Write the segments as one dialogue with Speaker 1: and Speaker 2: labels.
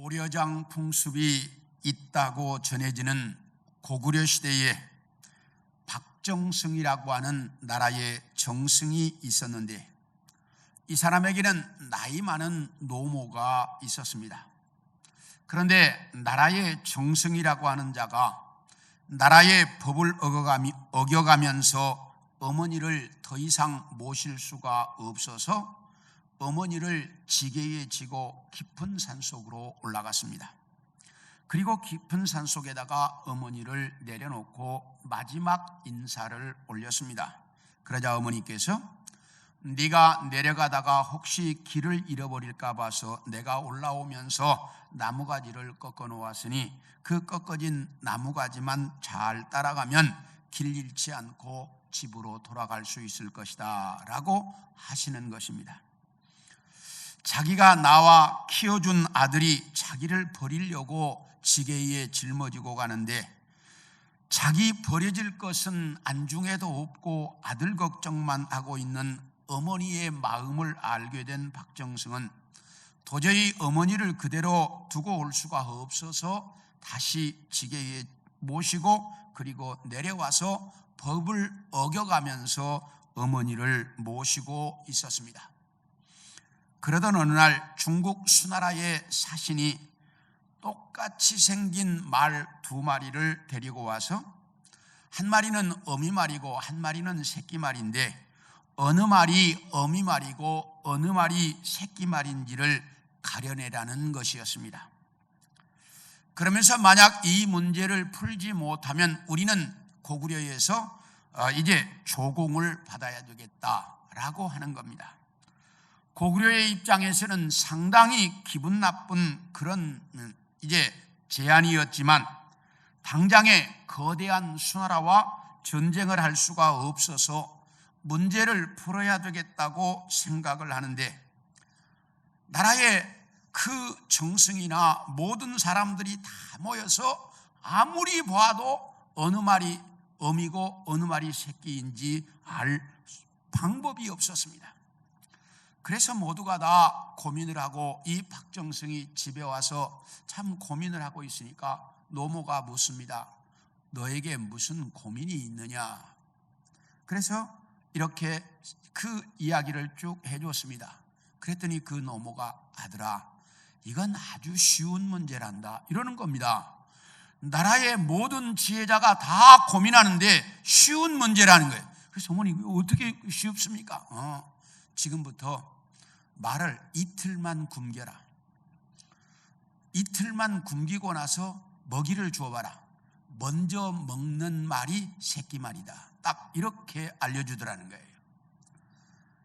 Speaker 1: 고려장 풍습이 있다고 전해지는 고구려 시대에 박정승이라고 하는 나라의 정승이 있었는데, 이 사람에게는 나이 많은 노모가 있었습니다. 그런데 나라의 정승이라고 하는 자가 나라의 법을 어겨가면서 어머니를 더 이상 모실 수가 없어서 어머니를 지게에 지고 깊은 산속으로 올라갔습니다. 그리고 깊은 산속에다가 어머니를 내려놓고 마지막 인사를 올렸습니다. 그러자 어머니께서 네가 내려가다가 혹시 길을 잃어버릴까 봐서 내가 올라오면서 나무가지를 꺾어 놓았으니 그 꺾어진 나무가지만 잘 따라가면 길 잃지 않고 집으로 돌아갈 수 있을 것이다 라고 하시는 것입니다. 자기가 낳아 키워준 아들이 자기를 버리려고 지게에 짊어지고 가는데, 자기 버려질 것은 안중에도 없고 아들 걱정만 하고 있는 어머니의 마음을 알게 된 박정승은 도저히 어머니를 그대로 두고 올 수가 없어서 다시 지게에 모시고 그리고 내려와서 법을 어겨가면서 어머니를 모시고 있었습니다. 그러던 어느 날 중국 수나라의 사신이 똑같이 생긴 말 두 마리를 데리고 와서, 한 마리는 어미 말이고 한 마리는 새끼 말인데 어느 말이 어미 말이고 어느 말이 새끼 말인지를 가려내라는 것이었습니다. 그러면서 만약 이 문제를 풀지 못하면 우리는 고구려에서 이제 조공을 받아야 되겠다라고 하는 겁니다. 고구려의 입장에서는 상당히 기분 나쁜 그런 이제 제안이었지만, 당장에 거대한 수나라와 전쟁을 할 수가 없어서 문제를 풀어야 되겠다고 생각을 하는데, 나라의 그 정승이나 모든 사람들이 다 모여서 아무리 봐도 어느 말이 어미고 어느 말이 새끼인지 알 방법이 없었습니다. 그래서 모두가 다 고민을 하고, 이 박정승이 집에 와서 참 고민을 하고 있으니까 노모가 묻습니다. 너에게 무슨 고민이 있느냐? 그래서 이렇게 그 이야기를 쭉 해줬습니다. 그랬더니 그 노모가 아들아, 이건 아주 쉬운 문제란다 이러는 겁니다. 나라의 모든 지혜자가 다 고민하는데 쉬운 문제라는 거예요. 그래서 어머니 어떻게 쉽습니까? 지금부터 말을 이틀만 굶겨라. 이틀만 굶기고 나서 먹이를 주어봐라. 먼저 먹는 말이 새끼 말이다. 딱 이렇게 알려주더라는 거예요.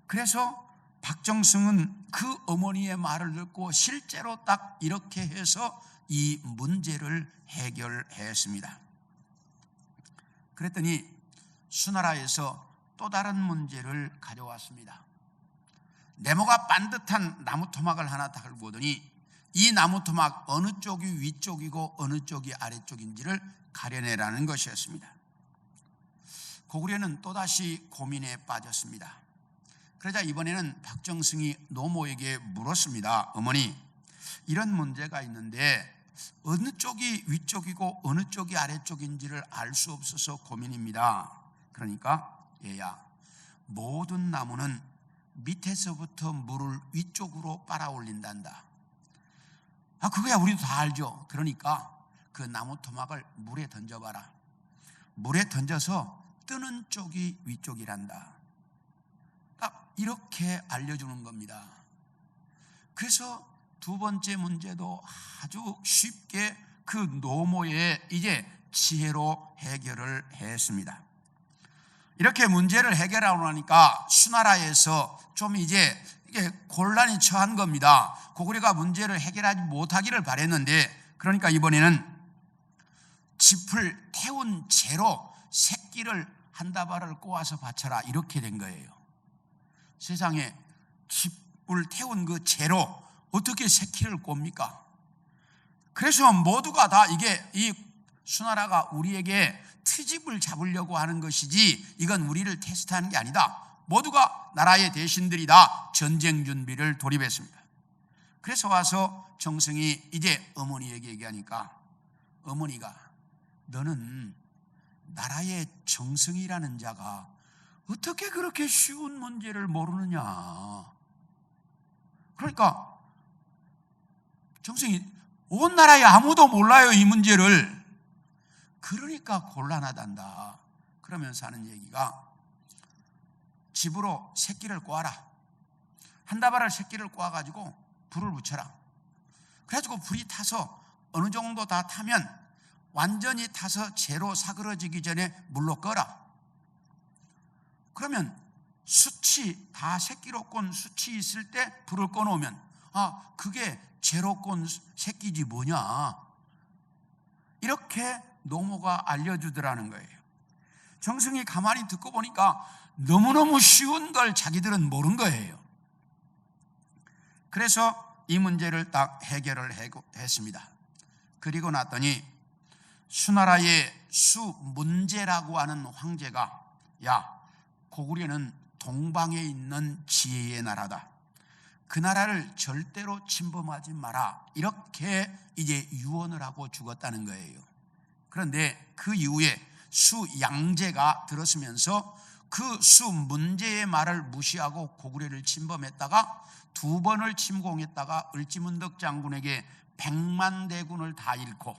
Speaker 1: 그래서 박정승은 그 어머니의 말을 듣고 실제로 딱 이렇게 해서 이 문제를 해결했습니다. 그랬더니 수나라에서 또 다른 문제를 가져왔습니다. 네모가 반듯한 나무 토막을 하나 달고 오더니 이 나무 토막 어느 쪽이 위쪽이고 어느 쪽이 아래쪽인지를 가려내라는 것이었습니다. 고구려는 또다시 고민에 빠졌습니다. 그러자 이번에는 박정승이 노모에게 물었습니다. 어머니, 이런 문제가 있는데 어느 쪽이 위쪽이고 어느 쪽이 아래쪽인지를 알 수 없어서 고민입니다. 그러니까 얘야, 모든 나무는 밑에서부터 물을 위쪽으로 빨아올린단다. 그거야 우리도 다 알죠. 그러니까 그 나무 토막을 물에 던져봐라. 물에 던져서 뜨는 쪽이 위쪽이란다. 딱 이렇게 알려주는 겁니다. 그래서 두 번째 문제도 아주 쉽게 그 노모의 이제 지혜로 해결을 했습니다. 이렇게 문제를 해결하고 나니까 수나라에서 좀 이제 이게 곤란이 처한 겁니다. 고구려가 문제를 해결하지 못하기를 바랬는데, 그러니까 이번에는 짚을 태운 재로 새끼를 한 다발을 꼬아서 바쳐라 이렇게 된 거예요. 세상에 짚을 태운 그 재로 어떻게 새끼를 꼽니까? 그래서 모두가 다 이게 이 수나라가 우리에게 트집을 잡으려고 하는 것이지 이건 우리를 테스트하는 게 아니다. 모두가 나라의 대신들이 다 전쟁 준비를 돌입했습니다. 그래서 와서 정승이 이제 어머니에게 얘기하니까 어머니가 너는 나라의 정승이라는 자가 어떻게 그렇게 쉬운 문제를 모르느냐. 그러니까 정승이 온 나라에 아무도 몰라요, 이 문제를. 그러니까 곤란하단다. 그러면서 하는 얘기가 집으로 새끼를 꼬아라. 한 다발을 새끼를 꼬아가지고 불을 붙여라. 그래가지고 불이 타서 어느 정도 다 타면 완전히 타서 재로 사그러지기 전에 물로 끄라. 그러면 숯이 다 새끼로 꼰 숯이 있을 때 불을 꺼놓으면 그게 재로 꼰 새끼지 뭐냐. 이렇게 노모가 알려주더라는 거예요. 정승이 가만히 듣고 보니까 너무너무 쉬운 걸 자기들은 모른 거예요. 그래서 이 문제를 딱 해결을 했습니다. 그리고 났더니 수나라의 수문제라고 하는 황제가 고구려는 동방에 있는 지혜의 나라다. 그 나라를 절대로 침범하지 마라. 이렇게 이제 유언을 하고 죽었다는 거예요. 그런데 그 이후에 수양제가 들었으면서 그 수문제의 말을 무시하고 고구려를 침범했다가 2번을 침공했다가 을지문덕 장군에게 100만 대군을 다 잃고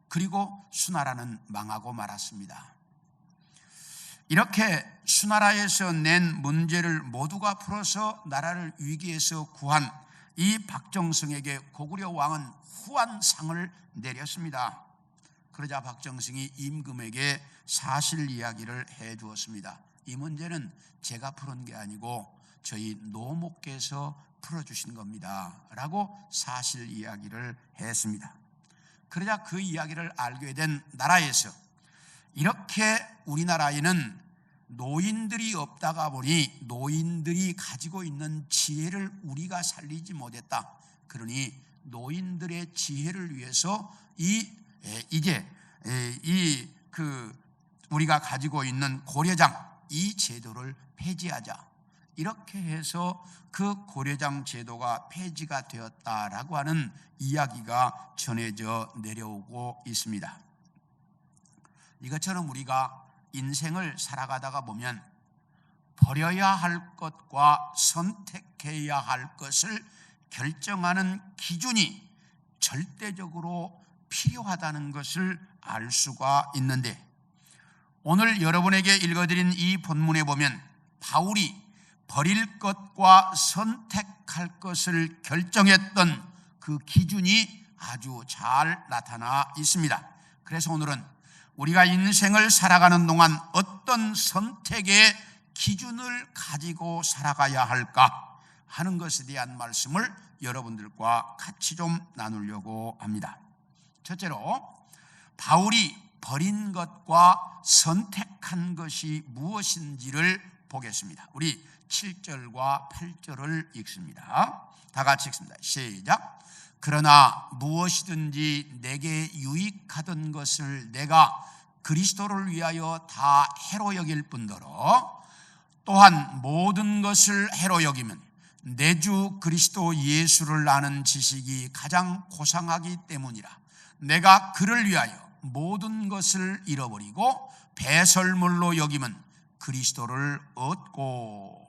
Speaker 1: 그리고 수나라는 망하고 말았습니다. 이렇게 수나라에서 낸 문제를 모두가 풀어서 나라를 위기에서 구한 이 박정승에게 고구려 왕은 후한상을 내렸습니다. 그러자 박정승이 임금에게 사실 이야기를 해 주었습니다. 이 문제는 제가 푸는 게 아니고 저희 노모께서 풀어주신 겁니다 라고 사실 이야기를 했습니다. 그러자 그 이야기를 알게 된 나라에서 이렇게 우리나라에는 노인들이 없다가 보니 노인들이 가지고 있는 지혜를 우리가 살리지 못했다. 그러니 노인들의 지혜를 위해서 우리가 가지고 있는 고려장 이 제도를 폐지하자. 이렇게 해서 그 고려장 제도가 폐지가 되었다라고 하는 이야기가 전해져 내려오고 있습니다. 이것처럼 우리가 인생을 살아가다가 보면 버려야 할 것과 선택해야 할 것을 결정하는 기준이 절대적으로 필요하다는 것을 알 수가 있는데 오늘 여러분에게 읽어드린 이 본문에 보면 바울이 버릴 것과 선택할 것을 결정했던 그 기준이 아주 잘 나타나 있습니다. 그래서 오늘은 우리가 인생을 살아가는 동안 어떤 선택의 기준을 가지고 살아가야 할까 하는 것에 대한 말씀을 여러분들과 같이 좀 나누려고 합니다. 첫째로 바울이 버린 것과 선택한 것이 무엇인지를 보겠습니다. 우리 7절과 8절을 읽습니다. 다 같이 읽습니다. 시작. 그러나 무엇이든지 내게 유익하던 것을 내가 그리스도를 위하여 다 해로 여길 뿐더러 또한 모든 것을 해로 여기면 내 주 그리스도 예수를 아는 지식이 가장 고상하기 때문이라. 내가 그를 위하여 모든 것을 잃어버리고 배설물로 여기면 그리스도를 얻고.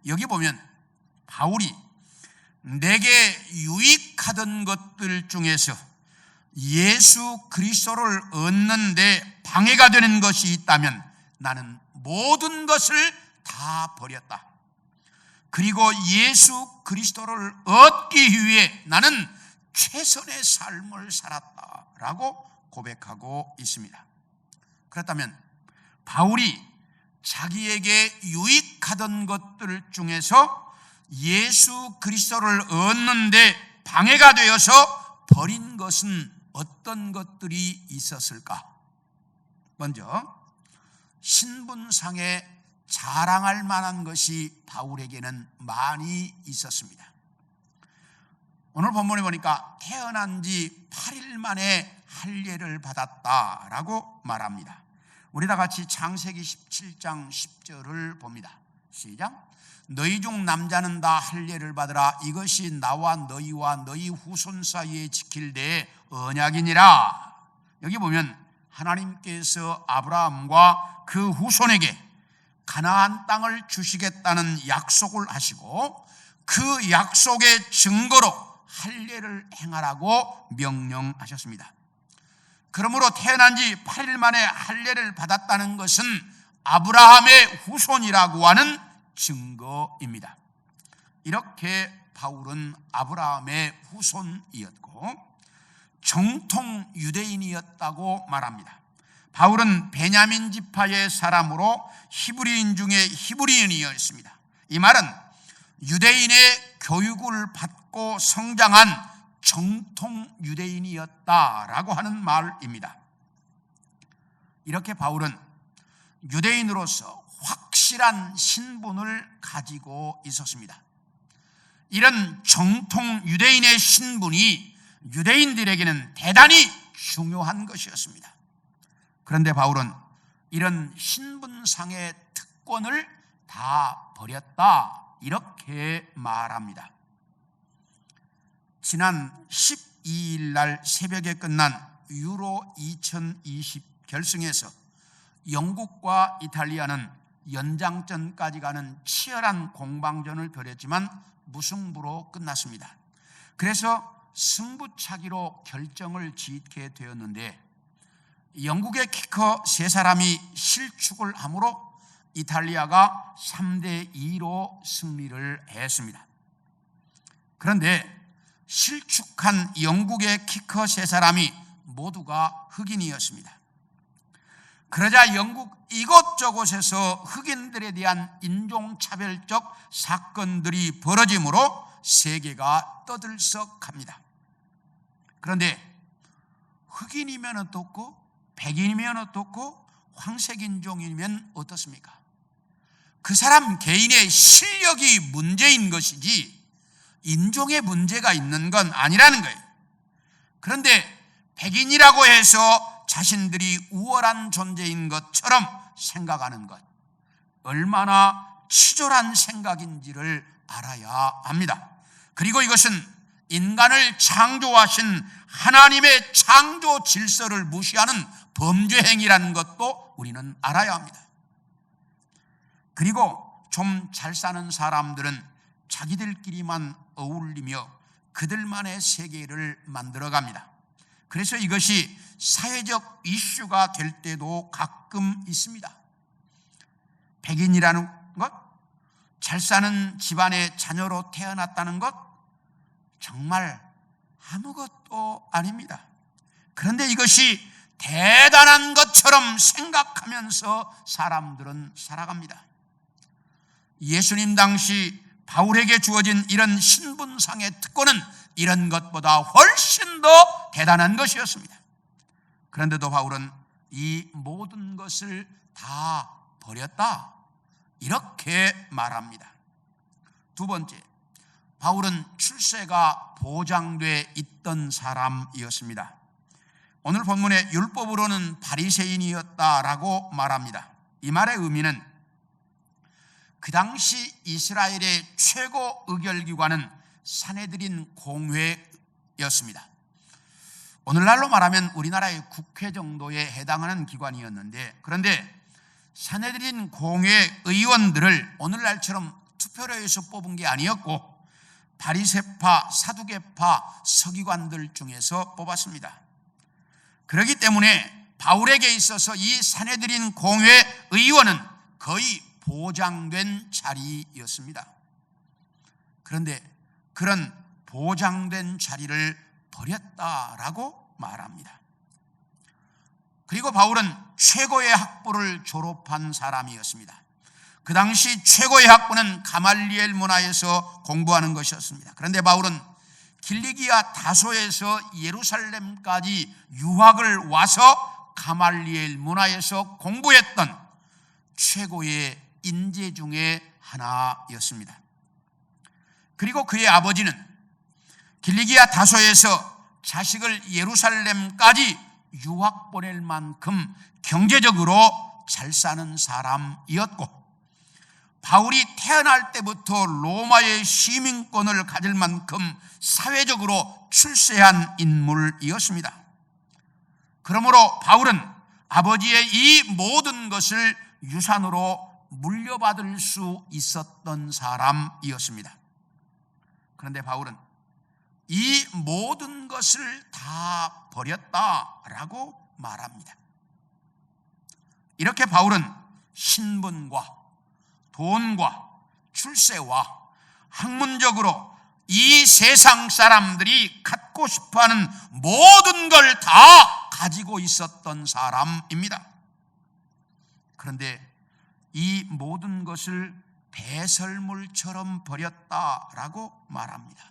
Speaker 1: 여기 보면 바울이 내게 유익하던 것들 중에서 예수 그리스도를 얻는데 방해가 되는 것이 있다면 나는 모든 것을 다 버렸다. 그리고 예수 그리스도를 얻기 위해 나는 최선의 삶을 살았다라고 고백하고 있습니다. 그렇다면 바울이 자기에게 유익하던 것들 중에서 예수 그리스도를 얻는데 방해가 되어서 버린 것은 어떤 것들이 있었을까? 먼저 신분상에 자랑할 만한 것이 바울에게는 많이 있었습니다. 오늘 본문에 보니까 태어난 지 8일 만에 할례를 받았다라고 말합니다. 우리 다 같이 창세기 17장 10절을 봅니다. 시작. 너희 중 남자는 다 할례를 받으라. 이것이 나와 너희와 너희 후손 사이에 지킬 내 언약이니라. 여기 보면 하나님께서 아브라함과 그 후손에게 가나안 땅을 주시겠다는 약속을 하시고 그 약속의 증거로 할례를 행하라고 명령하셨습니다. 그러므로 태어난 지 8일 만에 할례를 받았다는 것은 아브라함의 후손이라고 하는 증거입니다. 이렇게 바울은 아브라함의 후손이었고 정통 유대인이었다고 말합니다. 바울은 베냐민 지파의 사람으로 히브리인 중에 히브리인이었습니다. 이 말은 유대인의 교육을 받고 성장한 정통 유대인이었다라고 하는 말입니다. 이렇게 바울은 유대인으로서 확실한 신분을 가지고 있었습니다. 이런 정통 유대인의 신분이 유대인들에게는 대단히 중요한 것이었습니다. 그런데 바울은 이런 신분상의 특권을 다 버렸다 이렇게 말합니다. 지난 12일 날 새벽에 끝난 유로 2020 결승에서 영국과 이탈리아는 연장전까지 가는 치열한 공방전을 벌였지만 무승부로 끝났습니다. 그래서 승부차기로 결정을 짓게 되었는데 영국의 키커 3사람이 실축을 하므로 이탈리아가 3대2로 승리를 했습니다. 그런데 실축한 영국의 키커 3사람이 모두가 흑인이었습니다. 그러자 영국 이곳저곳에서 흑인들에 대한 인종차별적 사건들이 벌어지므로 세계가 떠들썩합니다. 그런데 흑인이면 어떻고 백인이면 어떻고 황색인종이면 어떻습니까? 그 사람 개인의 실력이 문제인 것이지 인종의 문제가 있는 건 아니라는 거예요. 그런데 백인이라고 해서 자신들이 우월한 존재인 것처럼 생각하는 것, 얼마나 치졸한 생각인지를 알아야 합니다. 그리고 이것은 인간을 창조하신 하나님의 창조 질서를 무시하는 범죄 행위라는 것도 우리는 알아야 합니다. 그리고 좀 잘 사는 사람들은 자기들끼리만 어울리며 그들만의 세계를 만들어갑니다. 그래서 이것이 사회적 이슈가 될 때도 가끔 있습니다. 백인이라는 것, 잘 사는 집안의 자녀로 태어났다는 것, 정말 아무것도 아닙니다. 그런데 이것이 대단한 것처럼 생각하면서 사람들은 살아갑니다. 예수님 당시 바울에게 주어진 이런 신분상의 특권은 이런 것보다 훨씬 더 대단한 것이었습니다. 그런데도 바울은 이 모든 것을 다 버렸다 이렇게 말합니다. 두 번째, 바울은 출세가 보장돼 있던 사람이었습니다. 오늘 본문의 율법으로는 바리새인이었다라고 말합니다. 이 말의 의미는 그 당시 이스라엘의 최고 의결기관은 산헤드린 공회였습니다. 오늘날로 말하면 우리나라의 국회 정도에 해당하는 기관이었는데, 그런데 산헤드린 공회 의원들을 오늘날처럼 투표로 해서 뽑은 게 아니었고 바리새파, 사두개파 서기관들 중에서 뽑았습니다. 그렇기 때문에 바울에게 있어서 이 산헤드린 공회 의원은 거의 보장된 자리였습니다. 그런데 그런 보장된 자리를 버렸다라고 말합니다. 그리고 바울은 최고의 학부를 졸업한 사람이었습니다. 그 당시 최고의 학부는 가말리엘 문화에서 공부하는 것이었습니다. 그런데 바울은 길리기아 다소에서 예루살렘까지 유학을 와서 가말리엘 문화에서 공부했던 최고의 인재 중에 하나였습니다. 그리고 그의 아버지는 길리기아 다소에서 자식을 예루살렘까지 유학 보낼 만큼 경제적으로 잘 사는 사람이었고 바울이 태어날 때부터 로마의 시민권을 가질 만큼 사회적으로 출세한 인물이었습니다. 그러므로 바울은 아버지의 이 모든 것을 유산으로 물려받을 수 있었던 사람이었습니다. 그런데 바울은 이 모든 것을 다 버렸다라고 말합니다. 이렇게 바울은 신분과 돈과 출세와 학문적으로 이 세상 사람들이 갖고 싶어하는 모든 걸 다 가지고 있었던 사람입니다. 그런데 이 모든 것을 배설물처럼 버렸다라고 말합니다.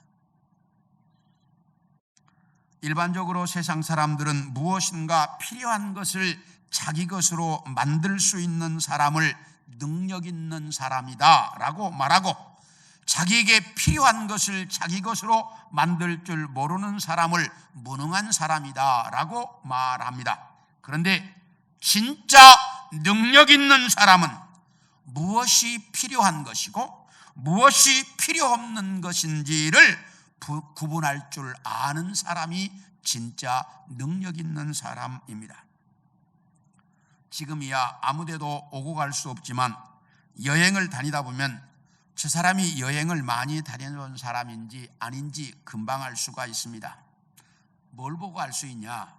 Speaker 1: 일반적으로 세상 사람들은 무엇인가 필요한 것을 자기 것으로 만들 수 있는 사람을 능력 있는 사람이다 라고 말하고, 자기에게 필요한 것을 자기 것으로 만들 줄 모르는 사람을 무능한 사람이다 라고 말합니다. 그런데 진짜 능력 있는 사람은 무엇이 필요한 것이고 무엇이 필요 없는 것인지를 구분할 줄 아는 사람이 진짜 능력 있는 사람입니다. 지금이야 아무데도 오고 갈 수 없지만 여행을 다니다 보면 저 사람이 여행을 많이 다녀온 사람인지 아닌지 금방 알 수가 있습니다. 뭘 보고 알 수 있냐?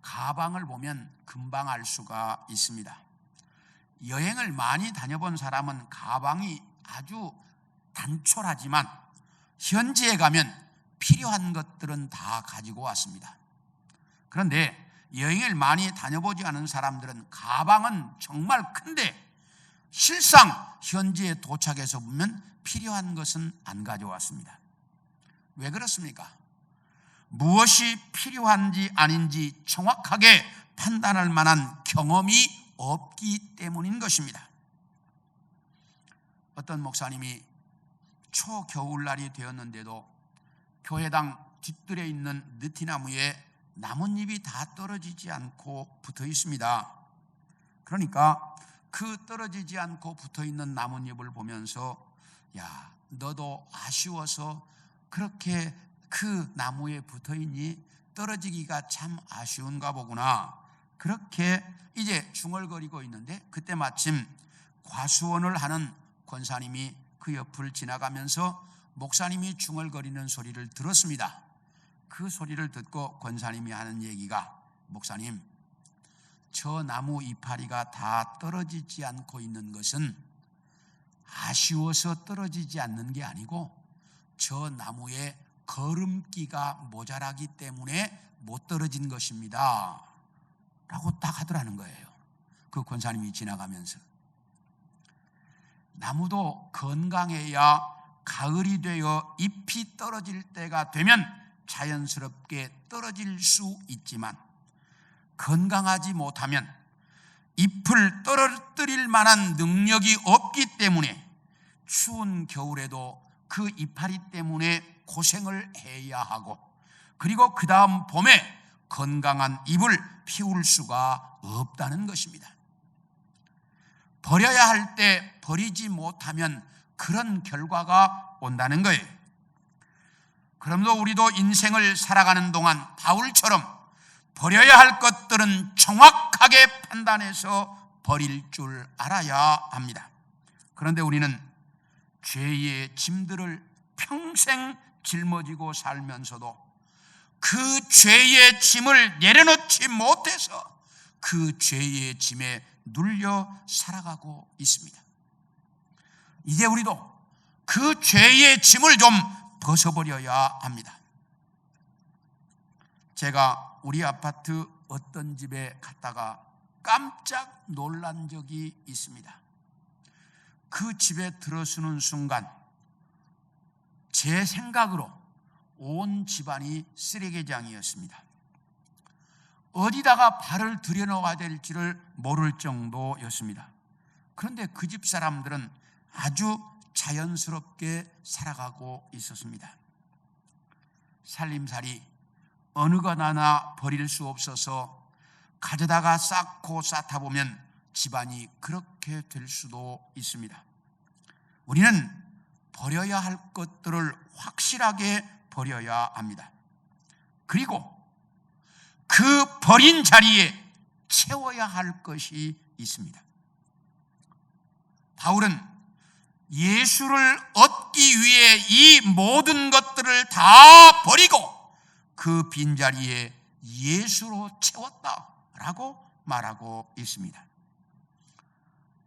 Speaker 1: 가방을 보면 금방 알 수가 있습니다. 여행을 많이 다녀본 사람은 가방이 아주 단촐하지만 현지에 가면 필요한 것들은 다 가지고 왔습니다. 그런데 여행을 많이 다녀보지 않은 사람들은 가방은 정말 큰데 실상 현지에 도착해서 보면 필요한 것은 안 가져왔습니다. 왜 그렇습니까? 무엇이 필요한지 아닌지 정확하게 판단할 만한 경험이 없기 때문인 것입니다. 어떤 목사님이 초겨울날이 되었는데도 교회당 뒷뜰에 있는 느티나무에 나뭇잎이 다 떨어지지 않고 붙어 있습니다. 그러니까 그 떨어지지 않고 붙어 있는 나뭇잎을 보면서, 야, 너도 아쉬워서 그렇게 그 나무에 붙어 있니? 떨어지기가 참 아쉬운가 보구나. 그렇게 이제 중얼거리고 있는데, 그때 마침 과수원을 하는 권사님이 그 옆을 지나가면서 목사님이 중얼거리는 소리를 들었습니다. 그 소리를 듣고 권사님이 하는 얘기가, 목사님, 저 나무 이파리가 다 떨어지지 않고 있는 것은 아쉬워서 떨어지지 않는 게 아니고 저 나무에 거름기가 모자라기 때문에 못 떨어진 것입니다 라고 딱 하더라는 거예요. 그 권사님이 지나가면서. 나무도 건강해야 가을이 되어 잎이 떨어질 때가 되면 자연스럽게 떨어질 수 있지만, 건강하지 못하면 잎을 떨어뜨릴 만한 능력이 없기 때문에 추운 겨울에도 그 이파리 때문에 고생을 해야 하고, 그리고 그 다음 봄에 건강한 잎을 피울 수가 없다는 것입니다. 버려야 할 때 버리지 못하면 그런 결과가 온다는 거예요. 그러므로 우리도 인생을 살아가는 동안 바울처럼 버려야 할 것들은 정확하게 판단해서 버릴 줄 알아야 합니다. 그런데 우리는 죄의 짐들을 평생 짊어지고 살면서도 그 죄의 짐을 내려놓지 못해서 그 죄의 짐에 눌려 살아가고 있습니다. 이제 우리도 그 죄의 짐을 좀 벗어버려야 합니다. 제가 우리 아파트 어떤 집에 갔다가 깜짝 놀란 적이 있습니다. 그 집에 들어서는 순간 제 생각으로 온 집안이 쓰레기장이었습니다. 어디다가 발을 들여놓아야 될지를 모를 정도였습니다. 그런데 그 집 사람들은 아주 자연스럽게 살아가고 있었습니다. 살림살이 어느 것 하나 버릴 수 없어서 가져다가 쌓고 쌓다 보면 집안이 그렇게 될 수도 있습니다. 우리는 버려야 할 것들을 확실하게 버려야 합니다. 그리고 그 버린 자리에 채워야 할 것이 있습니다. 바울은 예수를 얻기 위해 이 모든 것들을 다 버리고 그 빈자리에 예수로 채웠다라고 말하고 있습니다.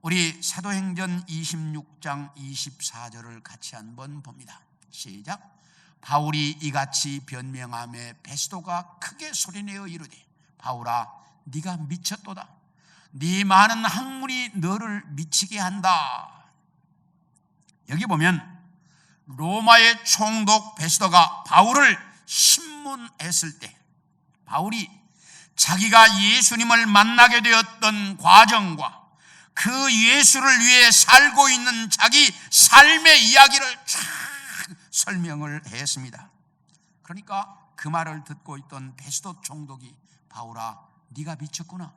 Speaker 1: 우리 사도행전 26장 24절을 같이 한번 봅니다. 시작. 바울이 이같이 변명하며 베스도가 크게 소리내어 이르되 바울아 네가 미쳤도다. 네 많은 학문이 너를 미치게 한다. 여기 보면 로마의 총독 베스도가 바울을 신문했을 때 바울이 자기가 예수님을 만나게 되었던 과정과 그 예수를 위해 살고 있는 자기 삶의 이야기를 쫙 설명을 했습니다. 그러니까 그 말을 듣고 있던 베스도 총독이 바울아 네가 미쳤구나.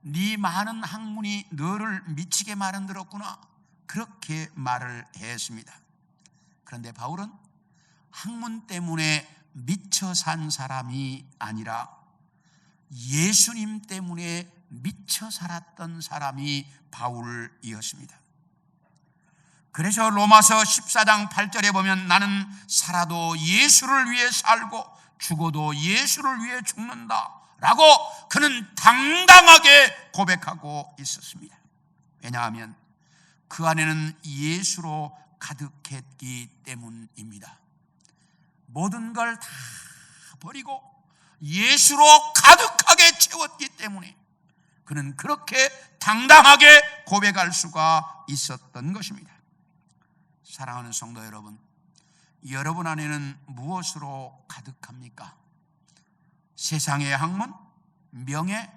Speaker 1: 네 많은 학문이 너를 미치게 만들었구나. 그렇게 말을 했습니다. 그런데 바울은 학문 때문에 미쳐 산 사람이 아니라 예수님 때문에 미쳐 살았던 사람이 바울이었습니다. 그래서 로마서 14장 8절에 보면 나는 살아도 예수를 위해 살고 죽어도 예수를 위해 죽는다 라고 그는 당당하게 고백하고 있었습니다. 왜냐하면 그 안에는 예수로 가득했기 때문입니다. 모든 걸 다 버리고 예수로 가득하게 채웠기 때문에 그는 그렇게 당당하게 고백할 수가 있었던 것입니다. 사랑하는 성도 여러분, 여러분 안에는 무엇으로 가득합니까? 세상의 학문, 명예,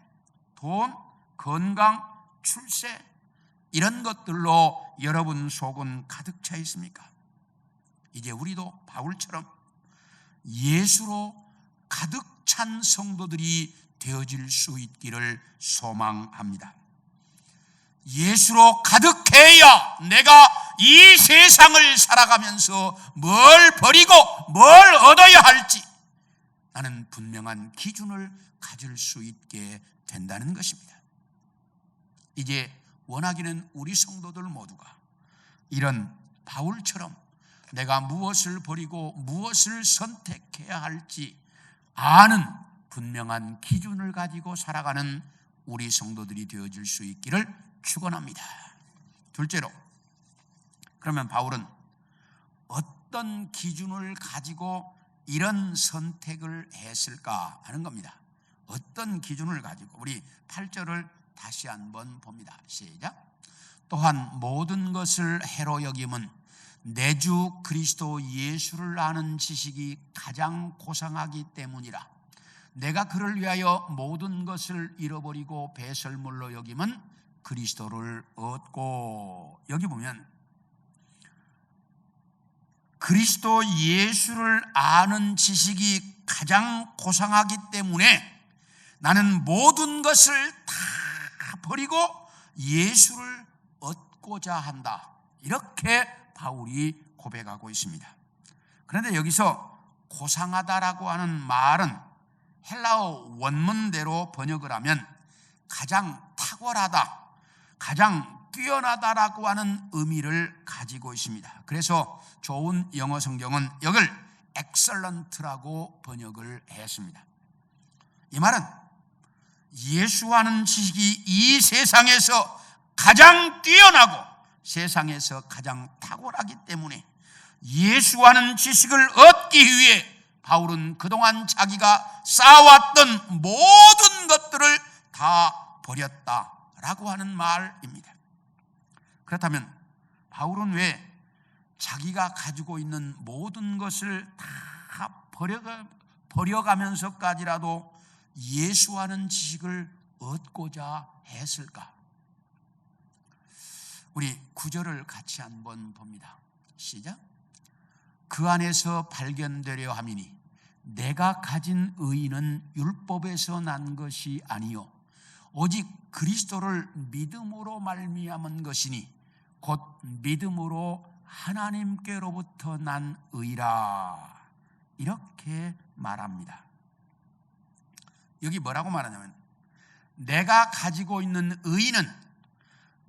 Speaker 1: 돈, 건강, 출세 이런 것들로 여러분 속은 가득 차 있습니까? 이제 우리도 바울처럼 예수로 가득 찬 성도들이 되어질 수 있기를 소망합니다. 예수로 가득해야 내가 이 세상을 살아가면서 뭘 버리고 뭘 얻어야 할지 나는 분명한 기준을 가질 수 있게 된다는 것입니다. 이제 원하기는 우리 성도들 모두가 이런 바울처럼 내가 무엇을 버리고 무엇을 선택해야 할지 아는 분명한 기준을 가지고 살아가는 우리 성도들이 되어질 수 있기를 축원합니다. 둘째로, 그러면 바울은 어떤 기준을 가지고 이런 선택을 했을까 하는 겁니다. 어떤 기준을 가지고 우리 8절을 다시 한번 봅니다. 시작. 또한 모든 것을 해로 여김은 내 주 그리스도 예수를 아는 지식이 가장 고상하기 때문이라. 내가 그를 위하여 모든 것을 잃어버리고 배설물로 여김은 그리스도를 얻고. 여기 보면 그리스도 예수를 아는 지식이 가장 고상하기 때문에 나는 모든 것을 다 버리고 예수를 얻고자 한다. 이렇게 바울이 고백하고 있습니다. 그런데 여기서 고상하다라고 하는 말은 헬라어 원문대로 번역을 하면 가장 탁월하다, 가장 뛰어나다라고 하는 의미를 가지고 있습니다. 그래서 좋은 영어 성경은 이걸 excellent라고 번역을 했습니다. 이 말은 예수와는 지식이 이 세상에서 가장 뛰어나고 세상에서 가장 탁월하기 때문에 예수와는 지식을 얻기 위해 바울은 그동안 자기가 쌓아왔던 모든 것들을 다 버렸다라고 하는 말입니다. 그렇다면 바울은 왜 자기가 가지고 있는 모든 것을 다 버려가면서까지라도 예수와는 지식을 얻고자 했을까? 우리 9절을 같이 한번 봅니다. 시작. 그 안에서 발견되려 함이니 내가 가진 의의는 율법에서 난 것이 아니요 오직 그리스도를 믿음으로 말미암은 것이니 곧 믿음으로 하나님께로부터 난 의라. 이렇게 말합니다. 여기 뭐라고 말하냐면, 내가 가지고 있는 의는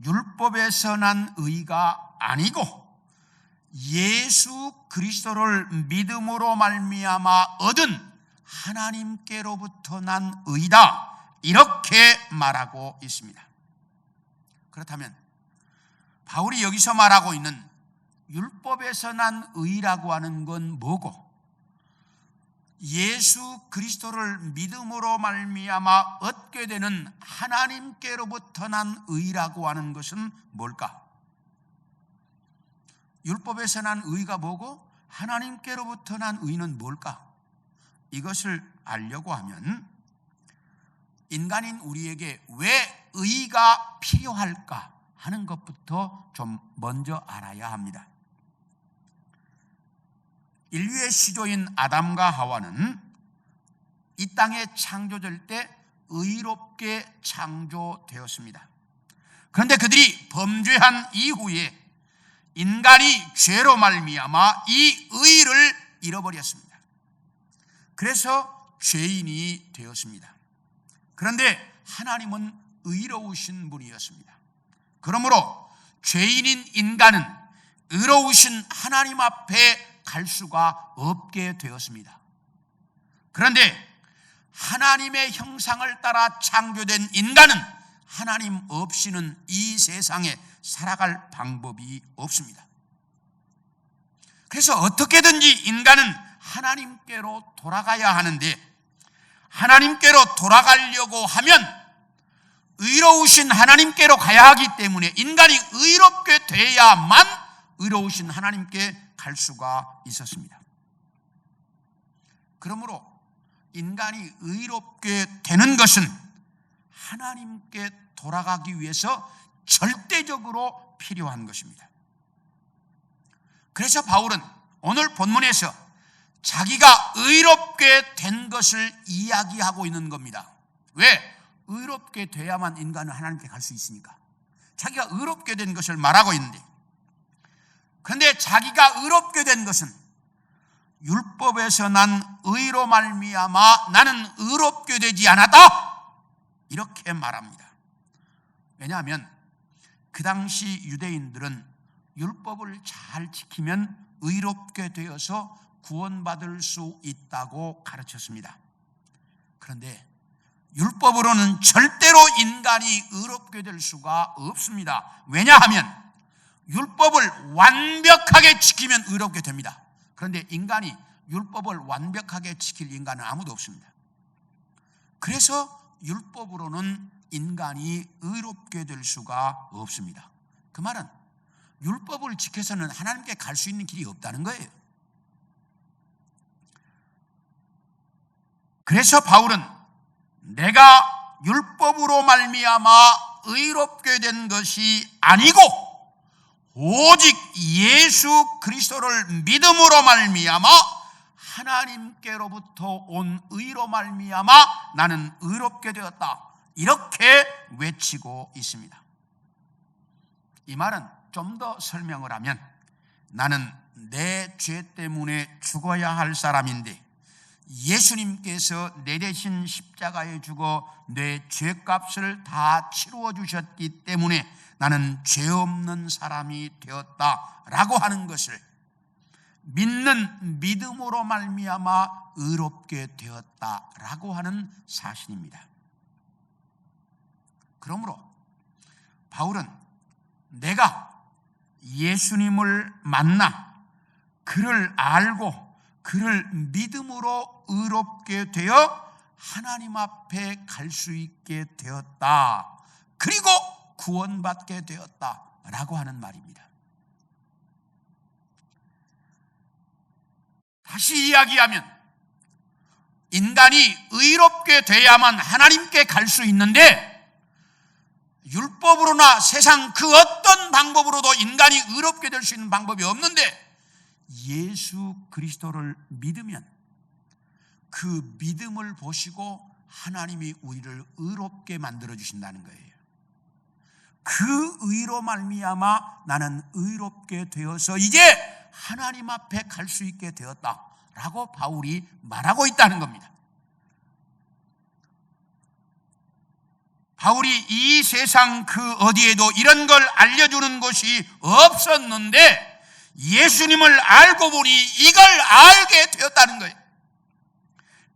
Speaker 1: 율법에서 난 의가 아니고 예수 그리스도를 믿음으로 말미암아 얻은 하나님께로부터 난 의다. 이렇게 말하고 있습니다. 그렇다면 바울이 여기서 말하고 있는 율법에서 난 의라고 하는 건 뭐고, 예수 그리스도를 믿음으로 말미암아 얻게 되는 하나님께로부터 난 의라고 하는 것은 뭘까? 율법에서 난 의가 뭐고 하나님께로부터 난 의는 뭘까? 이것을 알려고 하면 인간인 우리에게 왜 의가 필요할까 하는 것부터 좀 먼저 알아야 합니다. 인류의 시조인 아담과 하와는 이 땅에 창조될 때 의롭게 창조되었습니다. 그런데 그들이 범죄한 이후에 인간이 죄로 말미암아 이 의를 잃어버렸습니다. 그래서 죄인이 되었습니다. 그런데 하나님은 의로우신 분이었습니다. 그러므로 죄인인 인간은 의로우신 하나님 앞에 갈 수가 없게 되었습니다. 그런데 하나님의 형상을 따라 창조된 인간은 하나님 없이는 이 세상에 살아갈 방법이 없습니다. 그래서 어떻게든지 인간은 하나님께로 돌아가야 하는데, 하나님께로 돌아가려고 하면 의로우신 하나님께로 가야 하기 때문에 인간이 의롭게 돼야만 의로우신 하나님께 갈 수가 있었습니다. 그러므로 인간이 의롭게 되는 것은 하나님께 돌아가기 위해서 절대적으로 필요한 것입니다. 그래서 바울은 오늘 본문에서 자기가 의롭게 된 것을 이야기하고 있는 겁니다. 왜? 의롭게 돼야만 인간은 하나님께 갈 수 있으니까. 자기가 의롭게 된 것을 말하고 있는데, 그런데 자기가 의롭게 된 것은 율법에서 난 의로 말미암아 나는 의롭게 되지 않았다, 이렇게 말합니다. 왜냐하면 그 당시 유대인들은 율법을 잘 지키면 의롭게 되어서 구원받을 수 있다고 가르쳤습니다. 그런데 율법으로는 절대로 인간이 의롭게 될 수가 없습니다. 왜냐하면 율법을 완벽하게 지키면 의롭게 됩니다. 그런데 인간이 율법을 완벽하게 지킬 인간은 아무도 없습니다. 그래서 율법으로는 인간이 의롭게 될 수가 없습니다. 그 말은 율법을 지켜서는 하나님께 갈 수 있는 길이 없다는 거예요. 그래서 바울은 내가 율법으로 말미암아 의롭게 된 것이 아니고 오직 예수 그리스도를 믿음으로 말미암아 하나님께로부터 온 의로 말미암아 나는 의롭게 되었다, 이렇게 외치고 있습니다. 이 말은 좀 더 설명을 하면, 나는 내 죄 때문에 죽어야 할 사람인데 예수님께서 내 대신 십자가에 죽어 내 죄값을 다 치루어 주셨기 때문에 나는 죄 없는 사람이 되었다라고 하는 것을 믿는 믿음으로 말미암아 의롭게 되었다라고 하는 사실입니다. 그러므로 바울은 내가 예수님을 만나 그를 알고 그를 믿음으로 의롭게 되어 하나님 앞에 갈 수 있게 되었다, 그리고 구원받게 되었다라고 하는 말입니다. 다시 이야기하면 인간이 의롭게 돼야만 하나님께 갈 수 있는데 율법으로나 세상 그 어떤 방법으로도 인간이 의롭게 될 수 있는 방법이 없는데 예수 그리스도를 믿으면 그 믿음을 보시고 하나님이 우리를 의롭게 만들어 주신다는 거예요. 그 의로 말미암아 나는 의롭게 되어서 이제 하나님 앞에 갈 수 있게 되었다라고 바울이 말하고 있다는 겁니다. 바울이 이 세상 그 어디에도 이런 걸 알려주는 곳이 없었는데 예수님을 알고 보니 이걸 알게 되었다는 거예요.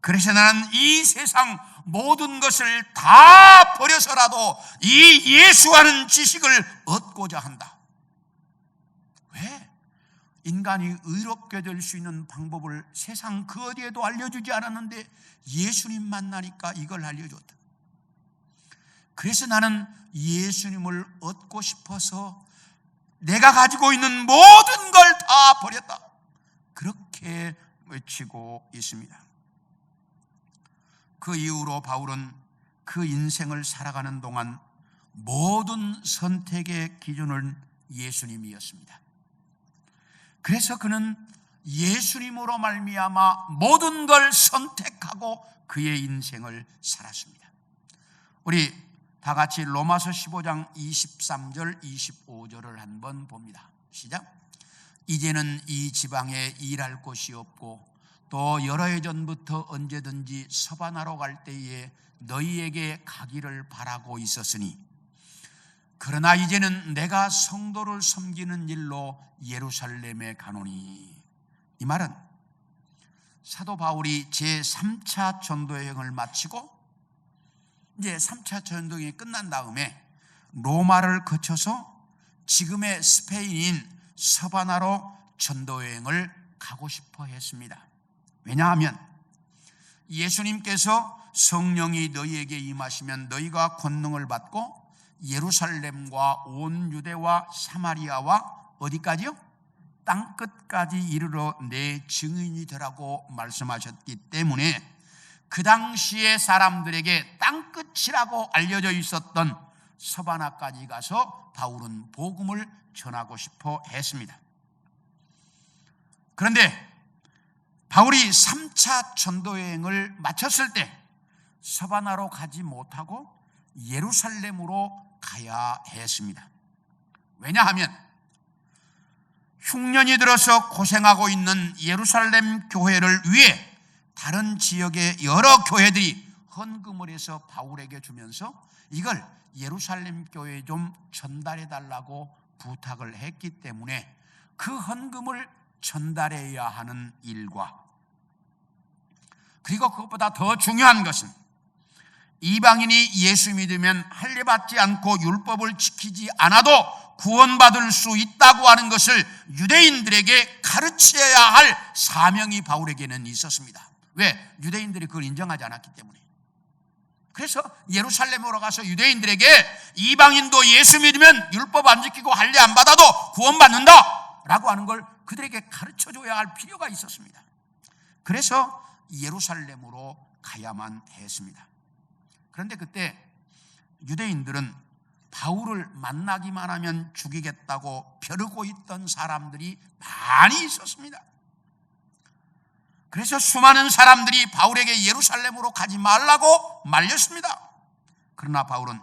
Speaker 1: 그래서 나는 이 세상 모든 것을 다 버려서라도 이 예수라는 지식을 얻고자 한다. 왜? 인간이 의롭게 될 수 있는 방법을 세상 그 어디에도 알려주지 않았는데 예수님 만나니까 이걸 알려줬다. 그래서 나는 예수님을 얻고 싶어서 내가 가지고 있는 모든 걸 다 버렸다. 그렇게 외치고 있습니다. 그 이후로 바울은 그 인생을 살아가는 동안 모든 선택의 기준은 예수님이었습니다. 그래서 그는 예수님으로 말미암아 모든 걸 선택하고 그의 인생을 살았습니다. 우리 다 같이 로마서 15장 23절 25절을 한번 봅니다. 시작. 이제는 이 지방에 일할 곳이 없고 또 여러 해 전부터 언제든지 서바나로 갈 때에 너희에게 가기를 바라고 있었으니 그러나 이제는 내가 성도를 섬기는 일로 예루살렘에 가노니. 이 말은 사도 바울이 제3차 전도여행을 마치고 이제 3차 전도여행이 끝난 다음에 로마를 거쳐서 지금의 스페인인 서바나로 전도여행을 가고 싶어 했습니다. 왜냐하면 예수님께서 성령이 너희에게 임하시면 너희가 권능을 받고 예루살렘과 온 유대와 사마리아와 어디까지요? 땅끝까지 이르러 내 증인이 되라고 말씀하셨기 때문에 그 당시에 사람들에게 땅끝이라고 알려져 있었던 서바나까지 가서 바울은 복음을 전하고 싶어 했습니다. 그런데 바울이 3차 전도여행을 마쳤을 때 서바나로 가지 못하고 예루살렘으로 가야 했습니다. 왜냐하면 흉년이 들어서 고생하고 있는 예루살렘 교회를 위해 다른 지역의 여러 교회들이 헌금을 해서 바울에게 주면서 이걸 예루살렘 교회에 좀 전달해 달라고 부탁을 했기 때문에 그 헌금을 전달해야 하는 일과 그리고 그것보다 더 중요한 것은 이방인이 예수 믿으면 할례받지 않고 율법을 지키지 않아도 구원받을 수 있다고 하는 것을 유대인들에게 가르쳐야 할 사명이 바울에게는 있었습니다. 왜? 유대인들이 그걸 인정하지 않았기 때문에. 그래서 예루살렘으로 가서 유대인들에게 이방인도 예수 믿으면 율법 안 지키고 할례 안 받아도 구원받는다 라고 하는 걸 그들에게 가르쳐줘야 할 필요가 있었습니다. 그래서 예루살렘으로 가야만 했습니다. 그런데 그때 유대인들은 바울을 만나기만 하면 죽이겠다고 벼르고 있던 사람들이 많이 있었습니다. 그래서 수많은 사람들이 바울에게 예루살렘으로 가지 말라고 말렸습니다. 그러나 바울은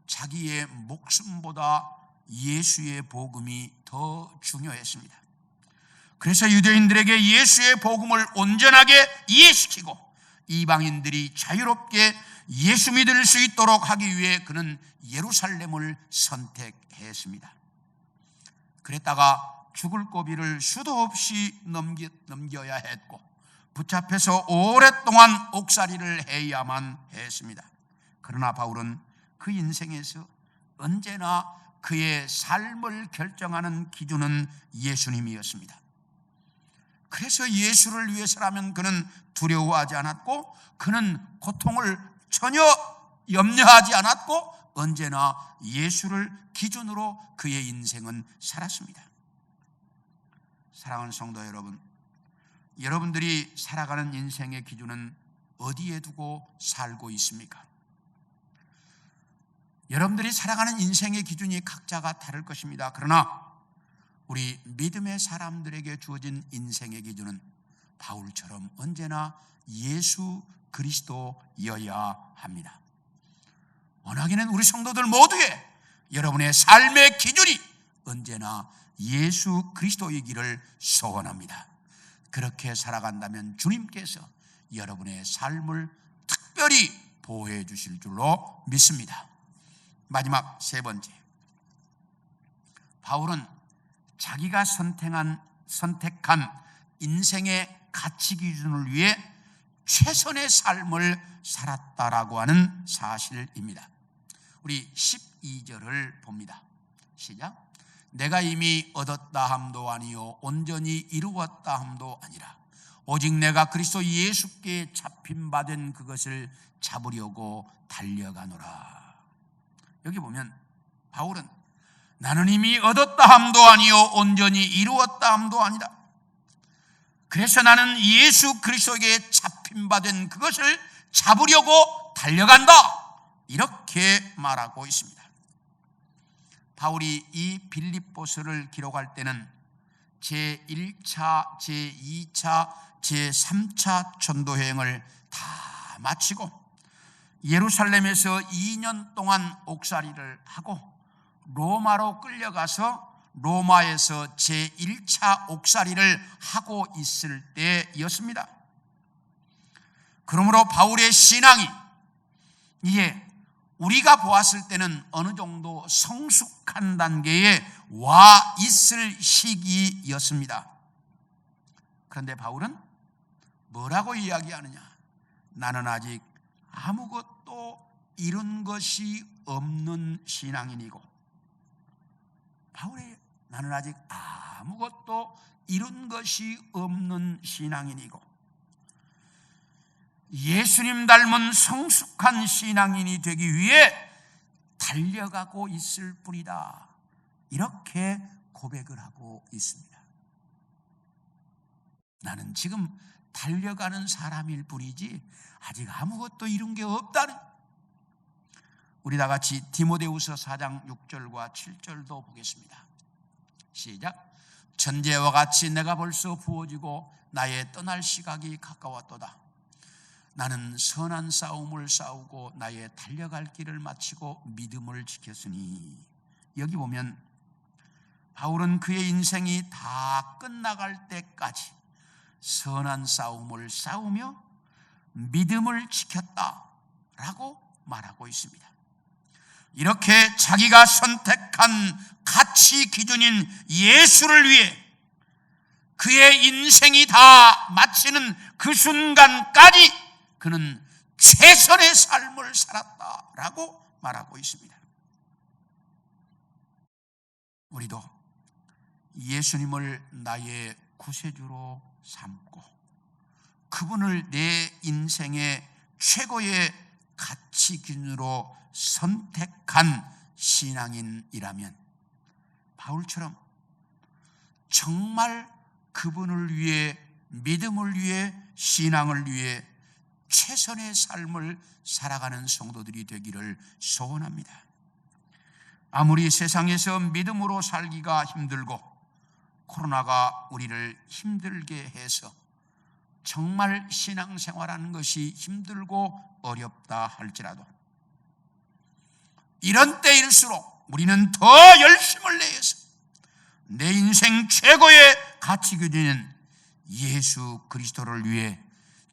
Speaker 1: 자기의 목숨보다 예수의 복음이 더 중요했습니다. 그래서 유대인들에게 예수의 복음을 온전하게 이해시키고 이방인들이 자유롭게 예수 믿을 수 있도록 하기 위해 그는 예루살렘을 선택했습니다. 그랬다가 죽을 고비를 수도 없이 넘겨야 했고 붙잡혀서 오랫동안 옥살이를 해야만 했습니다. 그러나 바울은 그 인생에서 언제나 그의 삶을 결정하는 기준은 예수님이었습니다. 그래서 예수를 위해서라면 그는 두려워하지 않았고 그는 고통을 전혀 염려하지 않았고 언제나 예수를 기준으로 그의 인생은 살았습니다. 사랑하는 성도 여러분, 여러분들이 살아가는 인생의 기준은 어디에 두고 살고 있습니까? 여러분들이 살아가는 인생의 기준이 각자가 다를 것입니다. 그러나 우리 믿음의 사람들에게 주어진 인생의 기준은 바울처럼 언제나 예수 그리스도여야 합니다. 원하기는 우리 성도들 모두의 여러분의 삶의 기준이 언제나 예수 그리스도이기를 소원합니다. 그렇게 살아간다면 주님께서 여러분의 삶을 특별히 보호해 주실 줄로 믿습니다. 마지막 세 번째, 바울은 자기가 선택한 인생의 가치 기준을 위해 최선의 삶을 살았다라고 하는 사실입니다. 우리 12절을 봅니다. 시작. 내가 이미 얻었다 함도 아니요 온전히 이루었다 함도 아니라 오직 내가 그리스도 예수께 잡힌 바 된 그것을 잡으려고 달려가노라. 여기 보면 바울은 나는 이미 얻었다 함도 아니요 온전히 이루었다 함도 아니다. 그래서 나는 예수 그리스도에게 잡힌 바 된 그것을 잡으려고 달려간다. 이렇게 말하고 있습니다. 바울이 이 빌립보서를 기록할 때는 제1차, 제2차, 제3차 전도여행을 다 마치고 예루살렘에서 2년 동안 옥살이를 하고 로마로 끌려가서 로마에서 제1차 옥살이를 하고 있을 때였습니다. 그러므로 바울의 신앙이 이게 우리가 보았을 때는 어느 정도 성숙한 단계에 와 있을 시기였습니다. 그런데 바울은 뭐라고 이야기하느냐? 나는 아직 아무것도 이룬 것이 없는 신앙인이고, 바울의 나는 아직 아무것도 이룬 것이 없는 신앙인이고, 예수님 닮은 성숙한 신앙인이 되기 위해 달려가고 있을 뿐이다. 이렇게 고백을 하고 있습니다. 나는 지금 달려가는 사람일 뿐이지 아직 아무것도 이룬 게 없다는. 우리 다 같이 디모데후서 4장 6절과 7절도 보겠습니다. 시작. 전제와 같이 내가 벌써 부어지고 나의 떠날 시각이 가까웠도다. 나는 선한 싸움을 싸우고 나의 달려갈 길을 마치고 믿음을 지켰으니. 여기 보면 바울은 그의 인생이 다 끝나갈 때까지 선한 싸움을 싸우며 믿음을 지켰다라고 말하고 있습니다. 이렇게 자기가 선택한 가치 기준인 예수를 위해 그의 인생이 다 마치는 그 순간까지 그는 최선의 삶을 살았다라고 말하고 있습니다. 우리도 예수님을 나의 구세주로 삼고 그분을 내 인생의 최고의 가치 기준으로 선택한 신앙인이라면 바울처럼 정말 그분을 위해, 믿음을 위해, 신앙을 위해 최선의 삶을 살아가는 성도들이 되기를 소원합니다. 아무리 세상에서 믿음으로 살기가 힘들고 코로나가 우리를 힘들게 해서 정말 신앙생활하는 것이 힘들고 어렵다 할지라도 이런 때일수록 우리는 더 열심을 내서 내 인생 최고의 가치 기준인 예수 그리스도를 위해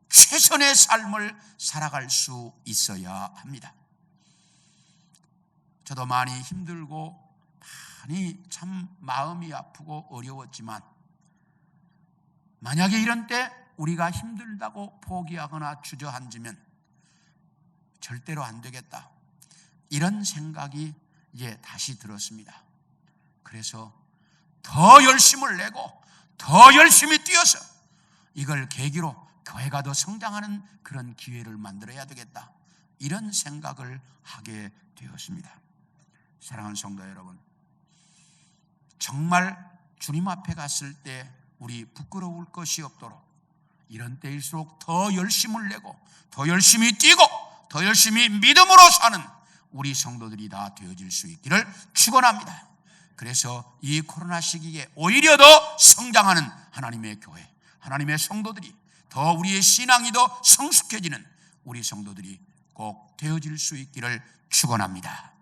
Speaker 1: 최선의 삶을 살아갈 수 있어야 합니다. 저도 많이 힘들고 많이 참 마음이 아프고 어려웠지만 만약에 이런 때 우리가 힘들다고 포기하거나 주저앉으면 절대로 안 되겠다, 이런 생각이 이제 다시 들었습니다. 그래서 더 열심을 내고 더 열심히 뛰어서 이걸 계기로 교회가 더 성장하는 그런 기회를 만들어야 되겠다, 이런 생각을 하게 되었습니다. 사랑하는 성도 여러분, 정말 주님 앞에 갔을 때 우리 부끄러울 것이 없도록 이런 때일수록 더 열심을 내고 더 열심히 뛰고 더 열심히 믿음으로 사는 우리 성도들이 다 되어질 수 있기를 축원합니다. 그래서 이 코로나 시기에 오히려 더 성장하는 하나님의 교회, 하나님의 성도들이, 더 우리의 신앙이 더 성숙해지는 우리 성도들이 꼭 되어질 수 있기를 축원합니다.